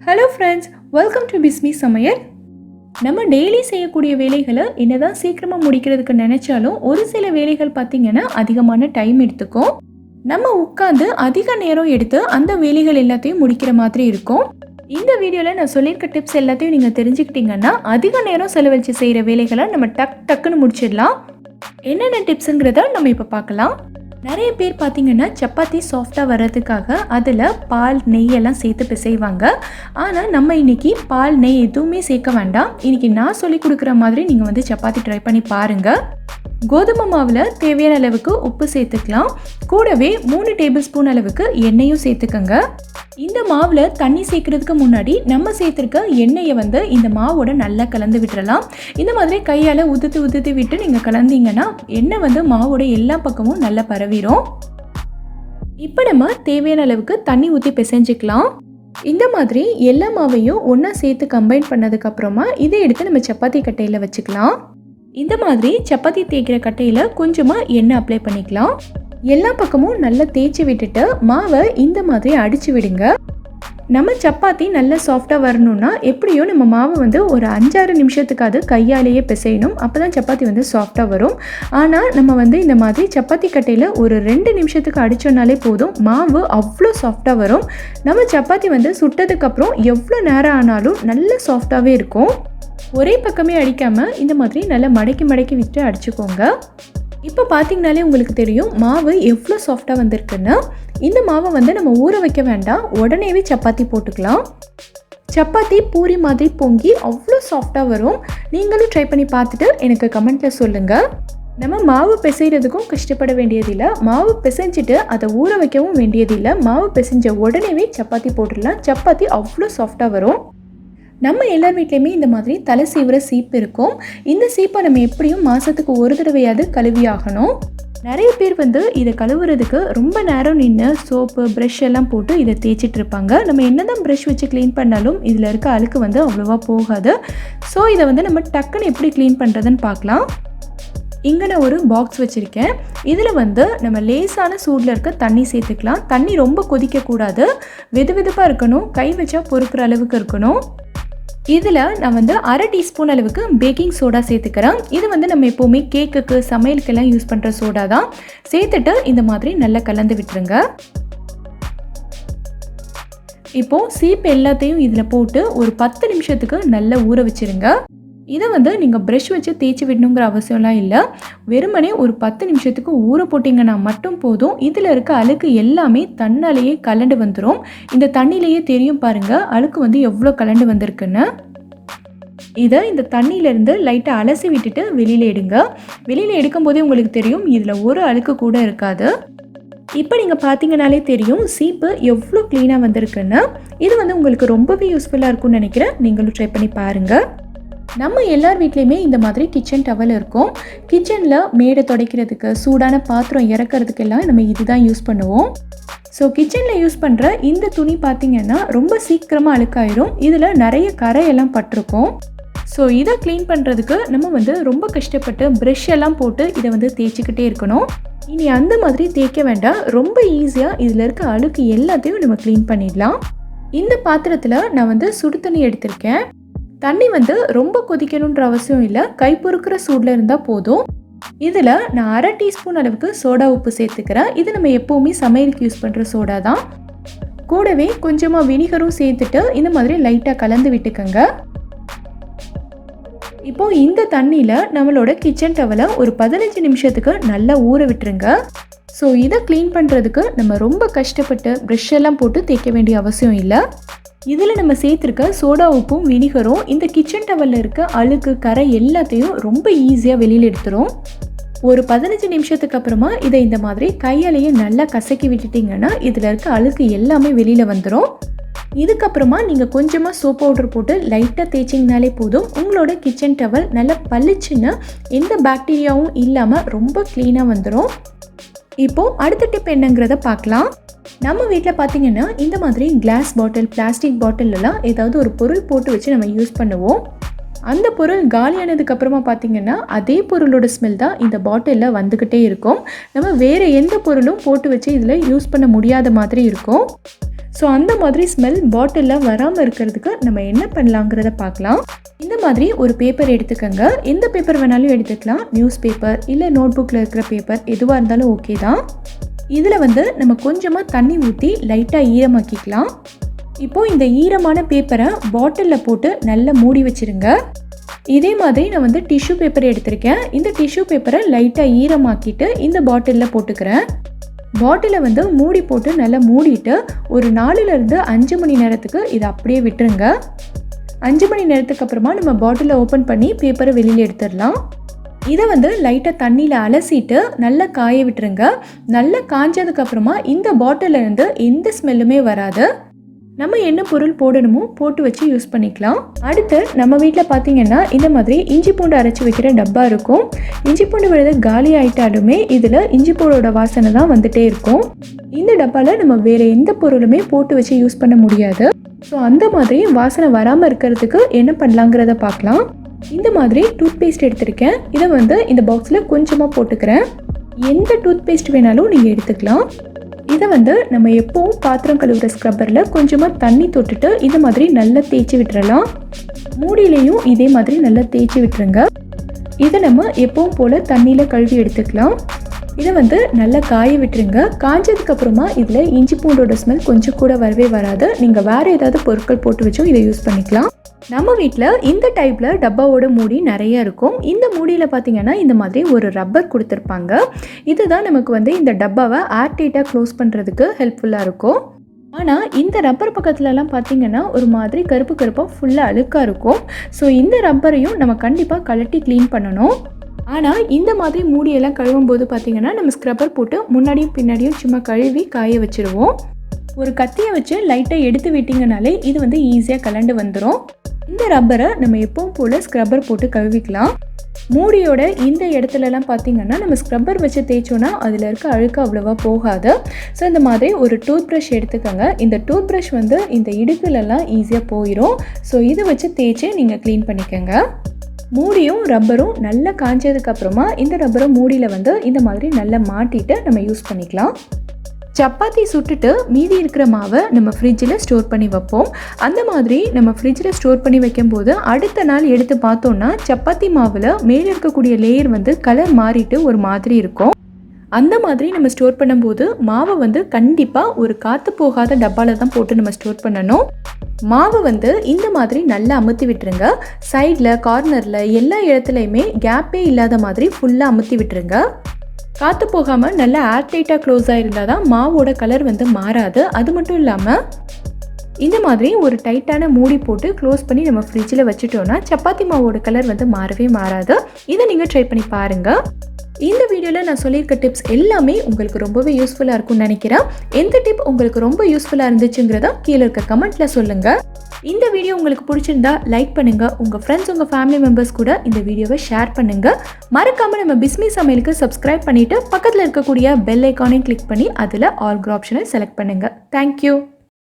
Hello friends, welcome to Bismi சமையல். நம்ம daily செய்யக்கூடிய வேலைகளை என்னதான் சீக்கிரமாக முடிக்கிறதுக்கு நினச்சாலும் ஒரு சில வேலைகள் பார்த்திங்கன்னா அதிகமான டைம் எடுத்துக்கும். நம்ம உட்காந்து அதிக நேரம் எடுத்து அந்த வேலைகள் எல்லாத்தையும் முடிக்கிற மாதிரி இருக்கும். இந்த வீடியோவில் நான் சொல்லியிருக்க டிப்ஸ் எல்லாத்தையும் நீங்கள் தெரிஞ்சுக்கிட்டிங்கன்னா அதிக நேரம் செலவழித்து செய்கிற வேலைகளை நம்ம டக்குன்னு முடிச்சிடலாம். என்னென்ன டிப்ஸுங்கிறத நம்ம இப்போ பார்க்கலாம். நிறைய பேர் பார்த்திங்கன்னா சப்பாத்தி சாஃப்டாக வர்றதுக்காக அதில் பால் நெய்யெல்லாம் சேர்த்து பிசைவாங்க. ஆனால் நம்ம இன்றைக்கி பால் நெய் எதுவுமே சேர்க்க வேண்டாம். இன்றைக்கி நான் சொல்லி கொடுக்குற மாதிரி நீங்கள் சப்பாத்தி ட்ரை பண்ணி பாருங்கள். கோதுமை மாவில் தேவையான அளவுக்கு உப்பு சேர்த்துக்கலாம். கூடவே 3 டேபிள் ஸ்பூன் அளவுக்கு எண்ணெயும் சேர்த்துக்கோங்க. இந்த மாவில் தண்ணி சேர்க்கறதுக்கு முன்னாடி நம்ம சேர்த்துருக்க எண்ணெயை இந்த மாவோட நல்லா கலந்து விட்டுறலாம். இந்த மாதிரி கையால் உதுத்து விட்டு நீங்கள் கலந்தீங்கன்னா எண்ணெய் மாவோட எல்லா பக்கமும் நல்லா பரவிடும். இப்போ நம்ம தேவையான அளவுக்கு தண்ணி ஊற்றி பிசைஞ்சிக்கலாம். இந்த மாதிரி எல்லா மாவையும் ஒன்றா சேர்த்து கம்பைன் பண்ணதுக்கப்புறமா இதை எடுத்து நம்ம சப்பாத்தி கட்டையில் வச்சுக்கலாம். இந்த மாதிரி சப்பாத்தி தேய்க்கிற கட்டையில் கொஞ்சமாக எண்ணெய் அப்ளை பண்ணிக்கலாம். எல்லா பக்கமும் நல்லா தேய்ச்சி விட்டுட்டு மாவை இந்த மாதிரி அடித்து விடுங்க. நம்ம சப்பாத்தி நல்லா சாஃப்டாக வரணும்னா எப்படியோ நம்ம மாவை ஒரு 5-6 நிமிஷத்துக்காவது கையாலேயே பிசையணும். அப்போ தான் சப்பாத்தி சாஃப்டாக வரும். ஆனால் நம்ம இந்த மாதிரி சப்பாத்தி கட்டையில் ஒரு 2 நிமிஷத்துக்கு அடித்தோன்னாலே போதும், மாவு அவ்வளோ சாஃப்டாக வரும். நம்ம சப்பாத்தி சுட்டதுக்கப்புறம் எவ்வளோ நேரம் ஆனாலும் நல்லா சாஃப்டாகவே இருக்கும். ஒரே பக்கமே அடிக்காமல் இந்த மாதிரி நல்லா மடக்கி விட்டு அடிச்சுக்கோங்க. இப்போ பார்த்திங்கனாலே உங்களுக்கு தெரியும் மாவு எவ்வளோ சாஃப்டாக வந்திருக்குன்னு. இந்த மாவை நம்ம ஊற வைக்க வேண்டாம், உடனேவே சப்பாத்தி போட்டுக்கலாம். சப்பாத்தி பூரி மாதிரி பொங்கி அவ்வளோ சாஃப்டாக வரும். நீங்களும் ட்ரை பண்ணி பார்த்துட்டு எனக்கு கமெண்ட்டில் சொல்லுங்கள். நம்ம மாவு பிசைகிறதுக்கும் கஷ்டப்பட வேண்டியதில்லை, மாவு பிசைஞ்சிட்டு அதை ஊற வைக்கவும் வேண்டியதில்லை. மாவு பிசைஞ்ச உடனேவே சப்பாத்தி போட்டுடலாம். சப்பாத்தி அவ்வளோ சாஃப்டாக வரும். நம்ம எல்லார் வீட்லேயுமே இந்த மாதிரி தலை சீவுற சீப்பு இருக்கும். இந்த சீப்பை நம்ம எப்படியும் மாதத்துக்கு ஒரு தடவையாவது கழுவி ஆகணும். நிறைய பேர் இதை கழுவுறதுக்கு ரொம்ப நேரம் நின்று சோப்பு ப்ரஷ் எல்லாம் போட்டு இதை தேய்ச்சிட்டு இருப்பாங்க. நம்ம என்ன தான் ப்ரஷ் வச்சு க்ளீன் பண்ணாலும் இதில் இருக்க அழுக்கு அவ்வளோவா போகாது. ஸோ இதை நம்ம டக்குன்னு எப்படி க்ளீன் பண்ணுறதுன்னு பார்க்கலாம். இங்கே நான் ஒரு பாக்ஸ் வச்சுருக்கேன். இதில் நம்ம லேசான சூடில் இருக்க தண்ணி சேர்த்துக்கலாம். தண்ணி ரொம்ப கொதிக்கக்கூடாது, வெதுவெதுப்பாக இருக்கணும், கை வச்சா பொறுக்கிற அளவுக்கு இருக்கணும். இதில் நான் 1/2 டீஸ்பூன் அளவுக்கு பேக்கிங் சோடா சேர்த்துக்கிறேன். இது நம்ம எப்போவுமே கேக்குக்கு சமையலுக்கெல்லாம் யூஸ் பண்ணுற சோடா தான். சேர்த்துட்டு இந்த மாதிரி நல்லா கலந்து விட்டுருங்க. இப்போது சீப்பு எல்லாத்தையும் இதில் போட்டு ஒரு 10 நிமிஷத்துக்கு நல்லா ஊற வச்சுருங்க. இதை நீங்கள் ப்ரஷ் வச்சு தேய்ச்சி விடணுங்கிற அவசியம்லாம் இல்லை. வெறுமனே ஒரு 10 நிமிஷத்துக்கு ஊற போட்டிங்கன்னா மட்டும் போதும். இதில் இருக்க அழுக்கு எல்லாமே தன்னாலேயே கலண்டு வந்துடும். இந்த தண்ணியிலேயே தெரியும் பாருங்கள் அழுக்கு எவ்வளோ கலண்டு வந்திருக்குன்னு. இதை இந்த தண்ணியிலேருந்து லைட்டாக அலசி விட்டுட்டு வெளியில் எடுங்க. வெளியில் எடுக்கும்போதே உங்களுக்கு தெரியும் இதில் ஒரு அழுக்கு கூட இருக்காது. இப்போ நீங்கள் பார்த்தீங்கனாலே தெரியும் சீப்பு எவ்வளோ க்ளீனாக வந்திருக்குன்னு. இது உங்களுக்கு ரொம்பவே யூஸ்ஃபுல்லாக இருக்கும்னு நினைக்கிறேன். நீங்களும் ட்ரை பண்ணி பாருங்கள். நம்ம எல்லார் வீட்லேயுமே இந்த மாதிரி கிச்சன் டவல் இருக்கும். கிச்சனில் மேடை துடைக்கிறதுக்கு, சூடான பாத்திரம் இறக்கிறதுக்கெல்லாம் நம்ம இதுதான் யூஸ் பண்ணுவோம். ஸோ கிச்சனில் யூஸ் பண்ணுற இந்த துணி பார்த்திங்கன்னா ரொம்ப சீக்கிரமாக அழுக்காயிரும். இதில் நிறைய கரையெல்லாம் பட்டிருக்கும். ஸோ இதை க்ளீன் பண்ணுறதுக்கு நம்ம ரொம்ப கஷ்டப்பட்டு ப்ரஷ் எல்லாம் போட்டு இதை தேய்ச்சிக்கிட்டே இருக்கணும். இனி அந்த மாதிரி தேய்க்க வேண்டாம். ரொம்ப ஈஸியாக இதில் இருக்க அழுக்கு எல்லாத்தையும் நம்ம க்ளீன் பண்ணிடலாம். இந்த பாத்திரத்தில் நான் சுடு தண்ணி எடுத்திருக்கேன். தண்ணி ரொம்ப கொதிக்கணுன்ற அவசியம் இல்லை, கை பொறுக்கிற சூடில் இருந்தால் போதும். இதில் நான் 1/2 டீஸ்பூன் அளவுக்கு சோடா உப்பு சேர்த்துக்கிறேன். இது நம்ம எப்போவுமே சமையலுக்கு யூஸ் பண்ணுற சோடா தான். கூடவே கொஞ்சமாக வினிகரும் சேர்த்துட்டு இந்த மாதிரி லைட்டாக கலந்து விட்டுக்கோங்க. இப்போது இந்த தண்ணியில் நம்மளோட கிச்சன் டவலை ஒரு 15 நிமிஷத்துக்கு நல்லா ஊற விட்டுருங்க. ஸோ இதை க்ளீன் பண்ணுறதுக்கு நம்ம ரொம்ப கஷ்டப்பட்டு ப்ரஷ் எல்லாம் போட்டு தேய்க்க வேண்டிய அவசியம் இல்லை. இதில் நம்ம சேர்த்துருக்க சோடா உப்பும் வினிகரும் இந்த கிச்சன் டவலில் இருக்க அழுக்கு கரை எல்லாத்தையும் ரொம்ப ஈஸியாக வெளியில் எடுத்துரும். ஒரு 15 நிமிஷத்துக்கு அப்புறமா இதை இந்த மாதிரி கையாலேயே நல்லா கசக்கி விட்டுட்டிங்கன்னா இதில் இருக்க அழுக்கு எல்லாமே வெளியில் வந்துடும். இதுக்கப்புறமா நீங்கள் கொஞ்சமாக சோப் பவுடர் போட்டு லைட்டாக தேய்ச்சிங்கனாலே போதும். உங்களோட கிச்சன் டவல் நல்லா பளிச்சுன்னு எந்த பாக்டீரியாவும் இல்லாமல் ரொம்ப க்ளீனாக வந்துடும். இப்போது அடுத்த டிப் என்னங்கிறத பார்க்கலாம். நம்ம வீட்டில் பார்த்திங்கன்னா இந்த மாதிரி கிளாஸ் பாட்டில், பிளாஸ்டிக் பாட்டிலெலாம் ஏதாவது ஒரு பொருள் போட்டு வச்சு நம்ம யூஸ் பண்ணுவோம். அந்த பொருள் காலியானதுக்கு அப்புறமா பார்த்தீங்கன்னா அதே பொருளோட ஸ்மெல் தான் இந்த பாட்டிலில் வந்துக்கிட்டே இருக்கும். நம்ம வேறு எந்த பொருளும் போட்டு வச்சு இதில் யூஸ் பண்ண முடியாத மாதிரி இருக்கும். ஸோ அந்த மாதிரி ஸ்மெல் பாட்டிலில் வராமல் இருக்கிறதுக்கு நம்ம என்ன பண்ணலாங்கிறத பார்க்கலாம். இந்த மாதிரி ஒரு பேப்பர் எடுத்துக்கோங்க. எந்த பேப்பர் வேணாலும் எடுத்துக்கலாம். நியூஸ் பேப்பர் இல்லை நோட் புக்கில் இருக்கிற பேப்பர் எதுவாக இருந்தாலும் ஓகே தான். இதில் நம்ம கொஞ்சமாக தண்ணி ஊற்றி லைட்டாக ஈரமாக்கிக்கலாம். இப்போது இந்த ஈரமான பேப்பரை பாட்டிலில் போட்டு நல்லா மூடி வச்சுருங்க. இதே மாதிரி நான் டிஷ்யூ பேப்பர் எடுத்திருக்கேன். இந்த டிஷ்யூ பேப்பரை லைட்டாக ஈரமாக்கிட்டு இந்த பாட்டிலில் போட்டுக்கிறேன். பாட்டிலை மூடி போட்டு நல்லா மூடிட்டு ஒரு 4லேருந்து 5 மணி நேரத்துக்கு இதை அப்படியே விட்டுருங்க. 5 மணி நேரத்துக்கு அப்புறமா நம்ம பாட்டிலை ஓப்பன் பண்ணி பேப்பரை வெளியில் எடுத்துடலாம். இதை லைட்டாக தண்ணியில் அலசிட்டு நல்லா காய விட்டுருங்க. நல்லா காஞ்சதுக்கப்புறமா இந்த பாட்டிலேருந்து எந்த ஸ்மெல்லுமே வராது. நம்ம என்ன பொருள் போடணுமோ போட்டு வச்சு யூஸ் பண்ணிக்கலாம். அடுத்து நம்ம வீட்டில் பார்த்தீங்கன்னா இந்த மாதிரி இஞ்சி பூண்டு அரைச்சி வைக்கிற டப்பா இருக்கும். இஞ்சி பூண்டு விழுது காலி ஆகிட்டாலுமே இதில் இஞ்சி பூண்டோட வாசனை தான் வந்துகிட்டே இருக்கும். இந்த டப்பாவில் நம்ம வேறு எந்த பொருளுமே போட்டு வச்சு யூஸ் பண்ண முடியாது. ஸோ அந்த மாதிரி வாசனை வராமல் இருக்கிறதுக்கு என்ன பண்ணலாங்கிறத பார்க்கலாம். இந்த மாதிரி டூத் பேஸ்ட் எடுத்திருக்கேன். இதை இந்த பாக்ஸில் கொஞ்சமாக போட்டுக்கிறேன். எந்த டூத் பேஸ்ட் வேணாலும் நீங்கள் எடுத்துக்கலாம். இதை நம்ம எப்போவும் பாத்திரம் கழுவுற ஸ்க்ரப்பரில் கொஞ்சமாக தண்ணி தொட்டுட்டு இந்த மாதிரி நல்லா தேய்ச்சி விட்டுறலாம். மூடியிலையும் இதே மாதிரி நல்லா தேய்ச்சி விட்டுருங்க. இதை நம்ம எப்பவும் போல் தண்ணியில் கழுவி எடுத்துக்கலாம். இதை நல்லா காய விட்டுருங்க. காய்ச்சதுக்கப்புறமா இதில் இஞ்சி பூண்டோட ஸ்மெல் கொஞ்சம் கூட வரவே வராது. நீங்கள் வேறு ஏதாவது பொருட்கள் போட்டு வச்சும் இதை யூஸ் பண்ணிக்கலாம். நம்ம வீட்டில் இந்த டைப்பில் டப்பாவோட மூடி நிறைய இருக்கும். இந்த மூடியில் பார்த்திங்கன்னா இந்த மாதிரி ஒரு ரப்பர் கொடுத்துருப்பாங்க. இதுதான் நமக்கு இந்த டப்பாவை ஏர்டைட்டாக க்ளோஸ் பண்ணுறதுக்கு ஹெல்ப்ஃபுல்லாக இருக்கும். ஆனால் இந்த ரப்பர் பக்கத்துலலாம் பார்த்திங்கன்னா ஒரு மாதிரி கருப்பு கருப்பாக ஃபுல்லாக அழுக்காக இருக்கும். ஸோ இந்த ரப்பரையும் நம்ம கண்டிப்பாக கழட்டி க்ளீன் பண்ணணும். ஆனால் இந்த மாதிரி மூடியெல்லாம் கழுவும் போது பார்த்திங்கன்னா நம்ம ஸ்க்ரப்பர் போட்டு முன்னாடியும் பின்னாடியும் சும்மா கழுவி காய வச்சுருவோம். ஒரு கத்தியை வச்சு லைட்டாக எடுத்து விட்டிங்கனாலே இது ஈஸியாக கலண்டு வந்துடும். இந்த ரப்பரை நம்ம எப்பவும் போல் ஸ்க்ரப்பர் போட்டு கழுவிக்கலாம். மூடியோட இந்த இடத்துலலாம் பார்த்திங்கன்னா நம்ம ஸ்க்ரப்பர் வச்சு தேய்ச்சோன்னா அதில் இருக்க அழுக்கு அவ்வளோவா போகாது. ஸோ இந்த மாதிரி ஒரு டூத் ப்ரஷ் எடுத்துக்கோங்க. இந்த டூத் ப்ரஷ் இந்த இடுக்குலலாம் ஈஸியாக போயிடும். ஸோ இதை வச்சு தேய்ச்சி நீங்கள் க்ளீன் பண்ணிக்கோங்க. மூடியும் ரப்பரும் நல்லா காய்ச்சதுக்கப்புறமா இந்த ரப்பரை மூடியில் இந்த மாதிரி நல்லா மாட்டிட்டு நம்ம யூஸ் பண்ணிக்கலாம். சப்பாத்தி சுட்டுட்டு மீதி இருக்கிற மாவை நம்ம ஃப்ரிட்ஜில் ஸ்டோர் பண்ணி வைப்போம். அந்த மாதிரி நம்ம ஃப்ரிட்ஜில் ஸ்டோர் பண்ணி வைக்கும்போது அடுத்த நாள் எடுத்து பார்த்தோன்னா சப்பாத்தி மாவில் மேலே இருக்கக்கூடிய லேயர் கலர் மாறிட்டு ஒரு மாதிரி இருக்கும். அந்த மாதிரி நம்ம ஸ்டோர் பண்ணும்போது மாவை கண்டிப்பாக ஒரு காற்று போகாத டப்பாவில் தான் போட்டு நம்ம ஸ்டோர் பண்ணணும். மாவை இந்த மாதிரி நல்லா அமுத்தி விட்டுருங்க. சைடில் கார்னரில் எல்லா இடத்துலையுமே கேப்பே இல்லாத மாதிரி ஃபுல்லாக அமுத்தி விட்டுருங்க. காற்று போகாமல் நல்லா ஏர்டைட்டாக க்ளோஸாக இருந்தால் தான் மாவோட கலர் மாறாது. அது மட்டும் இல்லாமல் இந்த மாதிரி ஒரு டைட்டான மூடி போட்டு க்ளோஸ் பண்ணி நம்ம ஃப்ரிட்ஜில் வச்சுட்டோன்னா சப்பாத்தி மாவோட கலர் மாறவே மாறாது. இதை நீங்கள் ட்ரை பண்ணி பாருங்கள். இந்த வீடியோவில் நான் சொல்லியிருக்க டிப்ஸ் எல்லாமே உங்களுக்கு ரொம்பவே யூஸ்ஃபுல்லாக இருக்கும்னு நினைக்கிறேன். எந்த டிப் உங்களுக்கு ரொம்ப யூஸ்ஃபுல்லாக இருந்துச்சுங்கிறத கீழே இருக்க கமெண்ட்டில் சொல்லுங்கள். இந்த வீடியோ உங்களுக்கு பிடிச்சிருந்தா லைக் பண்ணுங்கள். உங்கள் ஃப்ரெண்ட்ஸ் உங்கள் ஃபேமிலி மெம்பர்ஸ் கூட இந்த வீடியோவை ஷேர் பண்ணுங்கள். மறக்காமல் நம்ம பிஸ்மி சமையலுக்கு சப்ஸ்கிரைப் பண்ணிவிட்டு பக்கத்தில் இருக்கக்கூடிய பெல் ஐக்கானையும் கிளிக் பண்ணி அதில் ஆல் ஆப்ஷனை செலக்ட் பண்ணுங்கள். தேங்க்யூ.